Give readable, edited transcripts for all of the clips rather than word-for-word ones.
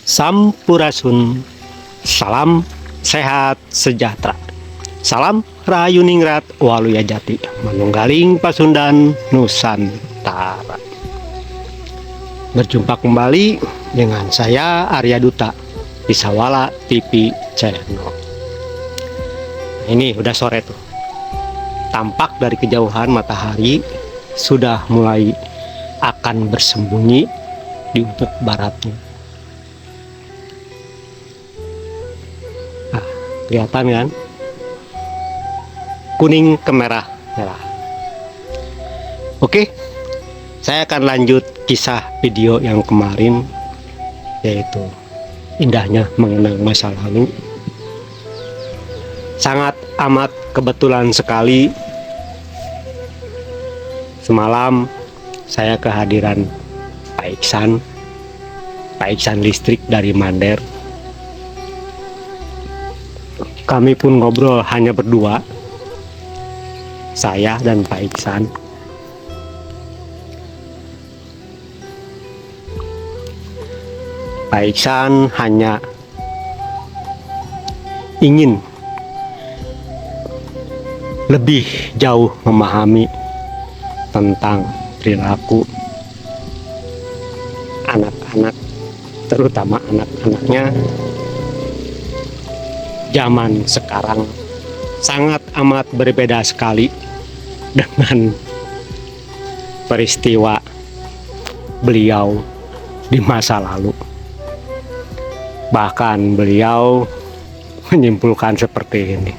Sampurasun, salam sehat sejahtera. Salam Rahayu Ningrat Waluya Jati, Manunggaling Pasundan Nusantara. Berjumpa kembali dengan saya Arya Duta di Sawala TV Channel. Ini udah sore tuh. Tampak dari kejauhan matahari sudah mulai akan bersembunyi di ufuk baratnya. Nah, kelihatan kan? Kuning ke merah. Oke, saya akan lanjut kisah video yang kemarin, yaitu indahnya mengenang masa lalu. Sangat amat kebetulan sekali semalam saya kehadiran Pak Iksan listrik dari Mander. Kami pun ngobrol hanya berdua, saya dan Pak Iksan. Pak Iksan hanya ingin lebih jauh memahami tentang perilaku anak-anak, terutama anak-anaknya zaman sekarang. Sangat amat berbeda sekali dengan peristiwa beliau di masa lalu. Bahkan beliau menyimpulkan seperti ini.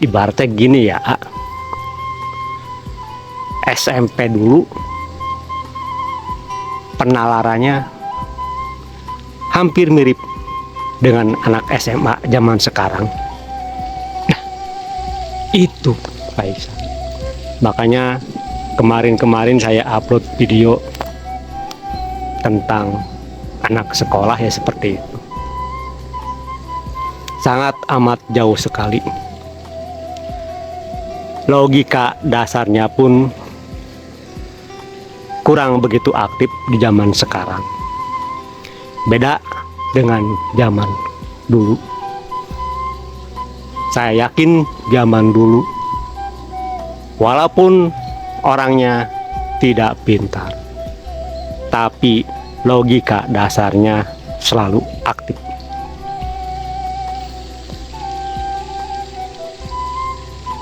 Ibaratnya gini ya, SMP dulu penalarannya hampir mirip dengan anak SMA zaman sekarang. Nah, itu Pak Iksan. Makanya kemarin saya upload video tentang anak sekolah ya seperti itu. Sangat amat jauh sekali. Logika dasarnya pun kurang begitu aktif di zaman sekarang. Beda dengan zaman dulu. Saya yakin zaman dulu, walaupun orangnya tidak pintar, tapi logika dasarnya selalu aktif.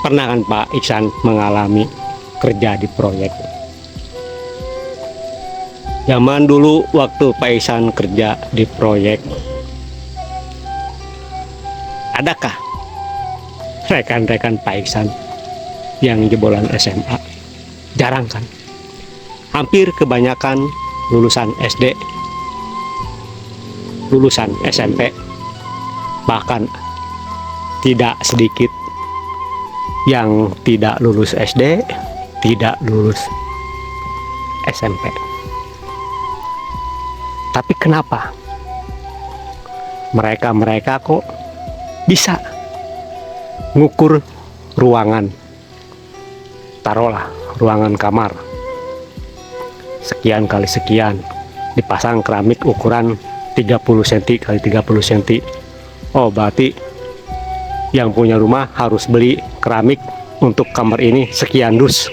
Pernah kan Pak Iksan mengalami kerja di proyek? Zaman dulu waktu Pak Iksan kerja di proyek, adakah rekan-rekan Pak Iksan yang jebolan SMA? Jarang kan? Hampir kebanyakan lulusan SD, lulusan SMP, bahkan tidak sedikit yang tidak lulus SD, tidak lulus SMP. Tapi kenapa mereka kok bisa ngukur ruangan, taruhlah ruangan kamar sekian kali sekian, dipasang keramik ukuran 30 cm kali 30 cm. Oh, berarti yang punya rumah harus beli keramik untuk kamar ini sekian dus.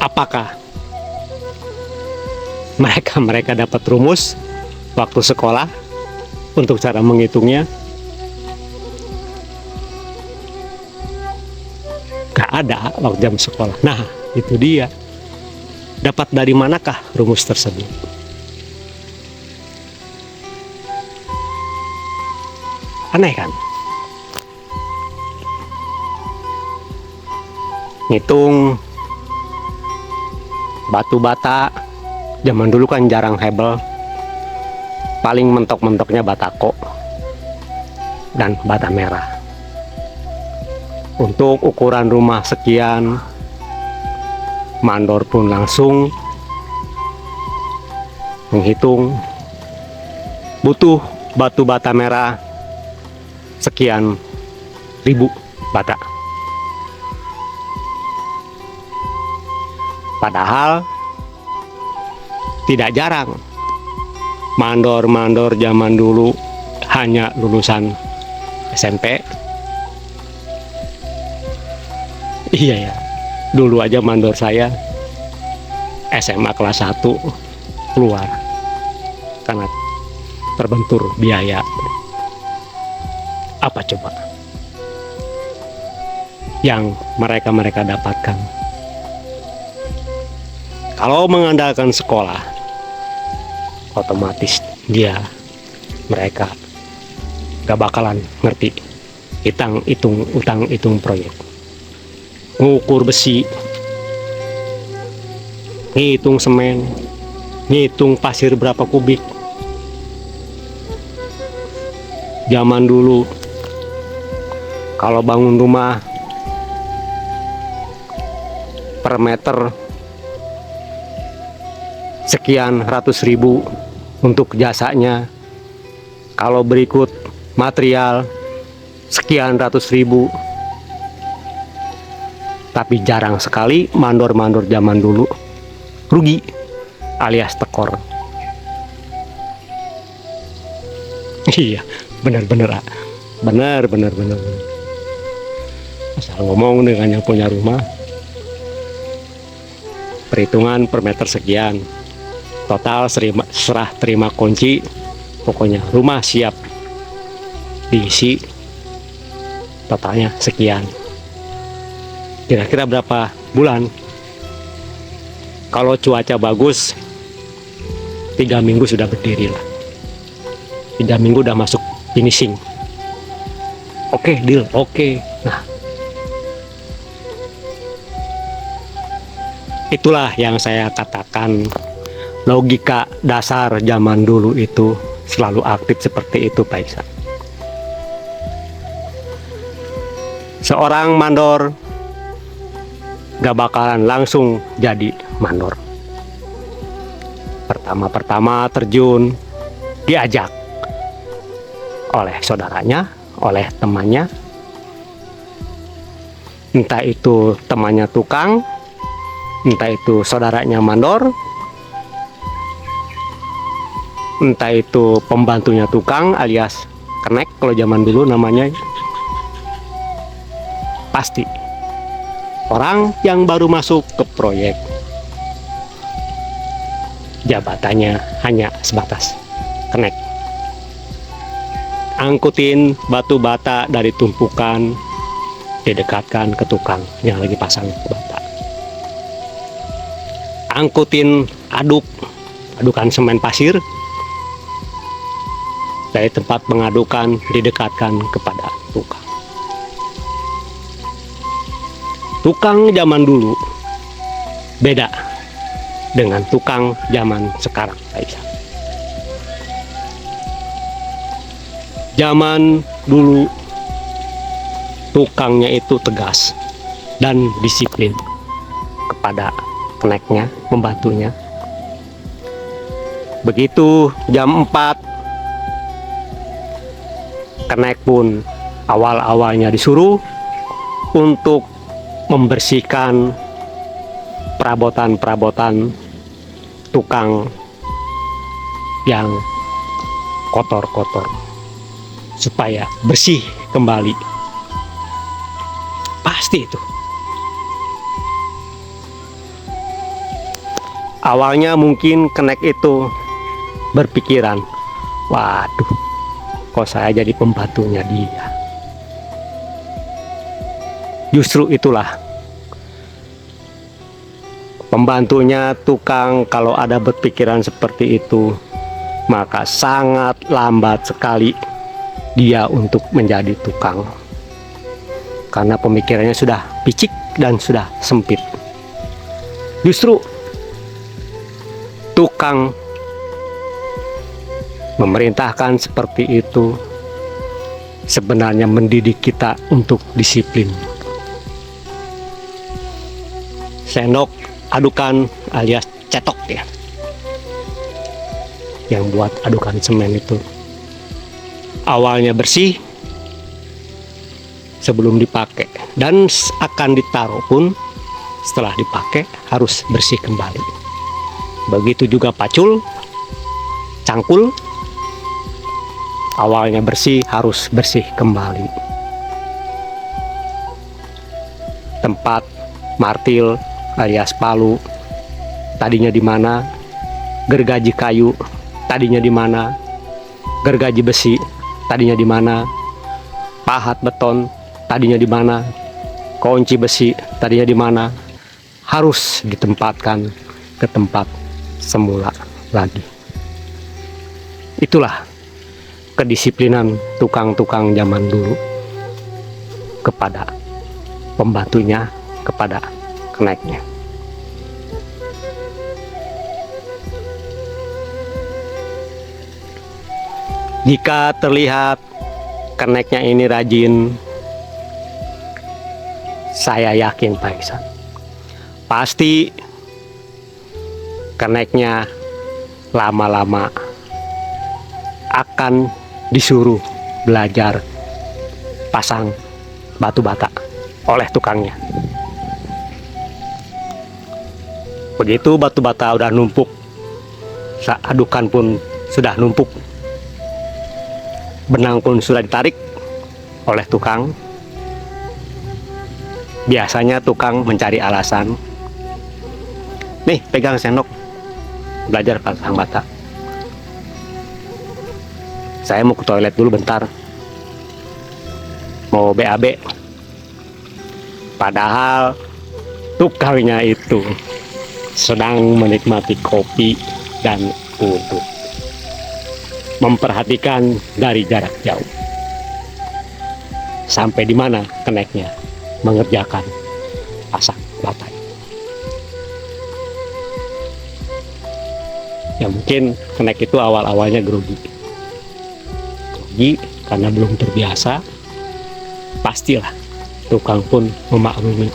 Apakah mereka dapat rumus waktu sekolah untuk cara menghitungnya? Gak ada waktu jam sekolah. Nah, itu dia. Dapat dari manakah rumus tersebut? Aneh kan? Ngitung batu bata, zaman dulu kan jarang hebel, paling mentok-mentoknya batako dan bata merah. Untuk ukuran rumah sekian, mandor pun langsung menghitung butuh batu bata merah sekian ribu bata. Padahal tidak jarang mandor-mandor zaman dulu hanya lulusan SMP. Iya ya, dulu aja mandor saya SMA kelas 1 keluar karena terbentur biaya. Apa coba yang mereka dapatkan? Kalau mengandalkan sekolah, otomatis mereka gak bakalan ngerti utang hitung proyek, ngukur besi, ngitung semen, ngitung pasir berapa kubik. Zaman dulu kalau bangun rumah per meter sekian ratus ribu untuk jasanya, kalau berikut material sekian ratus ribu. Tapi jarang sekali mandor-mandor zaman dulu rugi alias tekor. Iya, benar. Asal ngomong dengan yang punya rumah, perhitungan per meter sekian, total serah terima kunci, pokoknya rumah siap diisi, totalnya sekian. Kira-kira berapa bulan? Kalau cuaca bagus 3 minggu sudah berdiri lah, 3 minggu udah masuk finishing. Oke, deal, oke. Nah, itulah yang saya katakan, logika dasar zaman dulu itu selalu aktif seperti itu, Pak Iksan. Seorang mandor gak bakalan langsung jadi mandor. Pertama-pertama terjun, diajak oleh saudaranya, oleh temannya. Entah itu temannya tukang, entah itu saudaranya mandor, entah itu pembantunya tukang alias kenek kalau zaman dulu namanya. Pasti orang yang baru masuk ke proyek, jabatannya hanya sebatas kenek, angkutin batu bata dari tumpukan, didekatkan ke tukang yang lagi pasang bata, angkutin adukan semen pasir dari tempat mengadukan, didekatkan kepada tukang. Tukang zaman dulu beda dengan tukang zaman sekarang, Aisyah. Zaman dulu tukangnya itu tegas dan disiplin kepada keneknya, membantunya. Begitu jam 4, kenek pun awal-awalnya disuruh untuk membersihkan perabotan-perabotan tukang yang kotor-kotor supaya bersih kembali. Pasti itu. Awalnya mungkin kenek itu berpikiran, waduh, kok saya jadi pembantunya dia. Justru itulah, pembantunya tukang kalau ada berpikiran seperti itu, maka sangat lambat sekali dia untuk menjadi tukang, karena pemikirannya sudah picik dan sudah sempit. Justru tukang memerintahkan seperti itu sebenarnya mendidik kita untuk disiplin. Sendok adukan alias cetok ya, yang buat adukan semen itu awalnya bersih sebelum dipakai, dan akan ditaruh pun setelah dipakai harus bersih kembali. Begitu juga pacul, cangkul, awalnya bersih harus bersih kembali. Tempat martil alias palu tadinya di mana, gergaji kayu tadinya di mana, gergaji besi tadinya di mana, pahat beton tadinya di mana, kunci besi tadinya di mana, harus ditempatkan ke tempat semula lagi. Itulah kedisiplinan tukang-tukang zaman dulu kepada pembantunya, kepada keneknya. Jika terlihat keneknya ini rajin, saya yakin Pak Iksan, pasti keneknya lama-lama akan disuruh belajar pasang batu bata oleh tukangnya. Begitu batu bata udah numpuk, adukan pun sudah numpuk, benang pun sudah ditarik oleh tukang, biasanya tukang mencari alasan, nih pegang sendok, belajar pasang bata, saya mau ke toilet dulu bentar, mau BAB. Padahal tukangnya itu sedang menikmati kopi dan untuk memperhatikan dari jarak jauh sampai di mana keneknya mengerjakan pasang bata. Ya mungkin kenek itu awal-awalnya grogi karena belum terbiasa. Pastilah tukang pun memaklumi.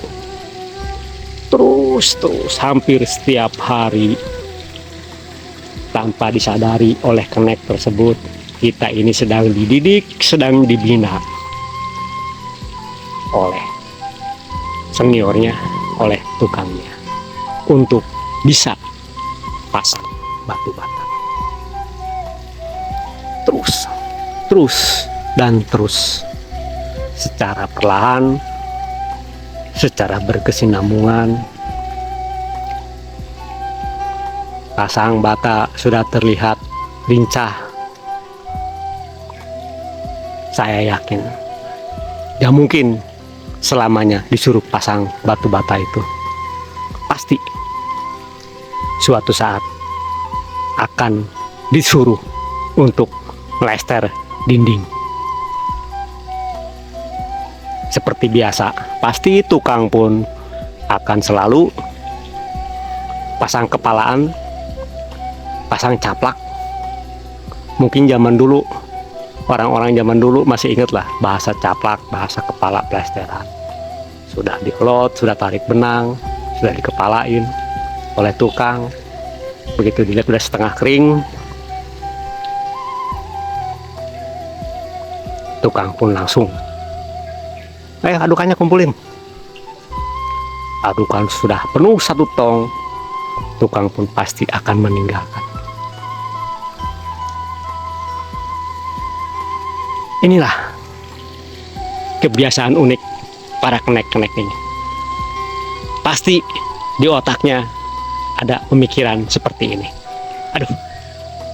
Terus hampir setiap hari, tanpa disadari oleh kenek tersebut, kita ini sedang dididik, sedang dibina oleh seniornya, oleh tukangnya, untuk bisa pasang batu bata. Terus secara perlahan, secara berkesinambungan, pasang bata sudah terlihat lincah. Saya yakin gak mungkin selamanya disuruh pasang batu bata itu. Pasti suatu saat akan disuruh untuk melester dinding. Seperti biasa, pasti tukang pun akan selalu pasang kepalaan, pasang caplak. Mungkin zaman dulu, orang-orang zaman dulu masih ingat lah bahasa caplak, bahasa kepala plesteran. Sudah dielot, sudah tarik benang, sudah dikepalain oleh tukang. Begitu dilihat sudah setengah kering, tukang pun langsung, adukannya kumpulin. Adukan sudah penuh 1 tong, tukang pun pasti akan meninggalkan. Inilah kebiasaan unik para kenek-kenek ini. Pasti di otaknya ada pemikiran seperti ini. Aduh,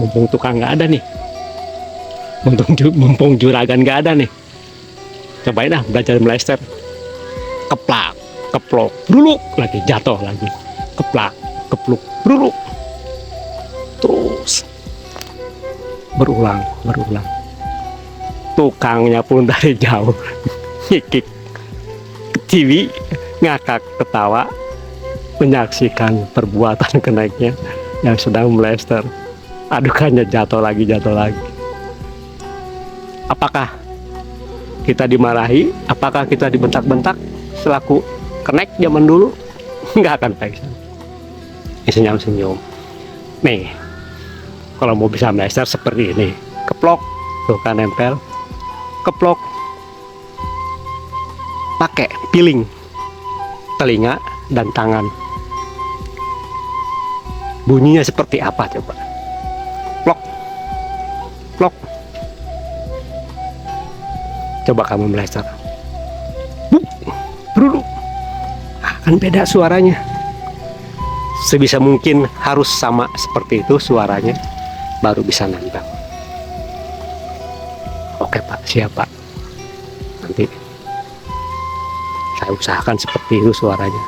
mumpung tukang nggak ada nih, mumpung juragan nggak ada nih, cobain dah belajar melester. Keplak, keplok, bruluk lagi, jatuh lagi, keplak, kepluk, bruluk, terus berulang. Tukangnya pun dari jauh nyikik ke TV, ngakak ketawa menyaksikan perbuatan keneknya yang sedang melester. Adukannya jatuh lagi. Apakah kita dimarahi? Apakah kita dibentak-bentak selaku kenek zaman dulu? Nggak akan baik. Senyum-senyum. Nih, kalau mau bisa melester seperti ini, keplok, tuh kan nempel, keplok, pakai piling telinga dan tangan. Bunyinya seperti apa coba? Plok, plok. Coba kamu melesar. Buk, akan beda suaranya. Sebisa mungkin harus sama seperti itu suaranya, baru bisa nantang. Oke Pak, siap Pak. Nanti saya usahakan seperti itu suaranya.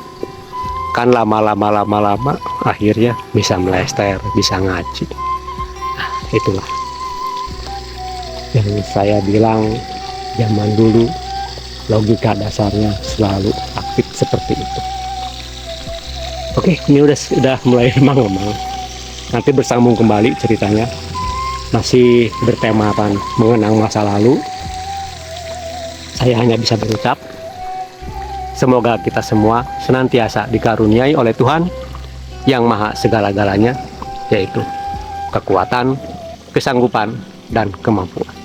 Kan lama-lama akhirnya bisa melester, bisa ngaji. Nah, itulah yang saya bilang, zaman dulu logika dasarnya selalu aktif seperti itu. Oke, ini udah mulai remang-remang. Nanti bersambung kembali ceritanya, masih bertemakan mengenang masa lalu. Saya hanya bisa berucap, semoga kita semua senantiasa dikaruniai oleh Tuhan yang maha segala-galanya, yaitu kekuatan, kesanggupan, dan kemampuan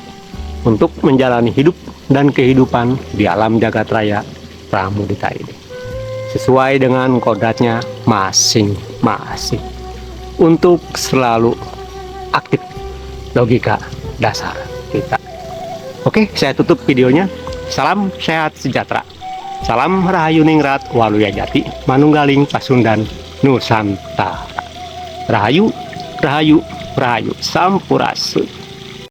untuk menjalani hidup dan kehidupan di alam jagat raya Pramudita ini, sesuai dengan kodratnya masing-masing, untuk selalu aktif logika dasar kita. Oke, saya tutup videonya. Salam sehat sejahtera. Salam Rahayu Ningrat Waluya Jati Manunggaling Pasundan Nusantara. Rahayu, Rahayu, Rahayu Sampurasun.